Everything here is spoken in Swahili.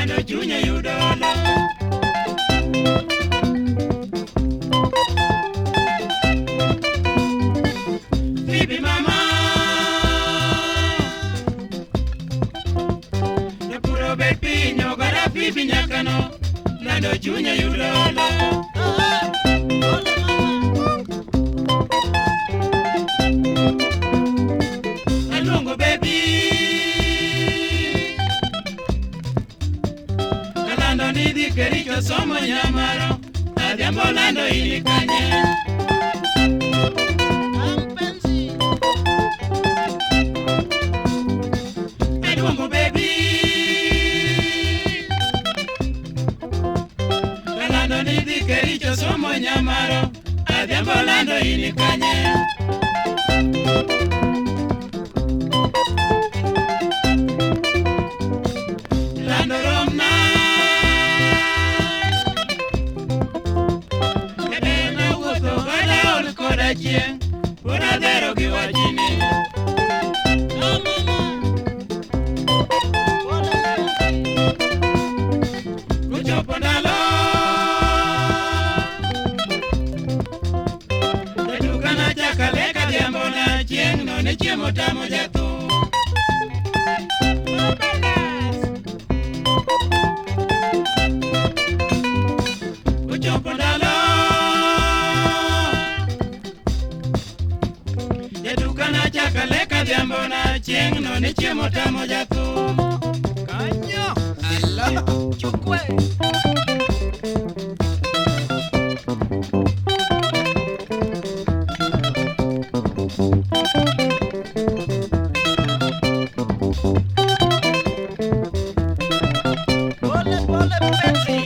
lando chunye yudolo. Fibi mama Nepuro bet pinyo gara fibi nyakano lando chunye yudolo. Alongo baby Kalando nidhi kericho somo nyamaro Adhiambo lando ini kanye Alongo baby Kalando nidhi kericho somo nyamaro Adhiambo lando ini kanye Pura dero gi wajini Kuchopo ndalo Teduka na chakale kadhiambo na chieng' no ne chiemo tamo jathu Kuchopo ndalo Yedukana chakale kadhiambo na chieng' no ne chiemo tamo jathu Kanyo ala chukwe Pole pensi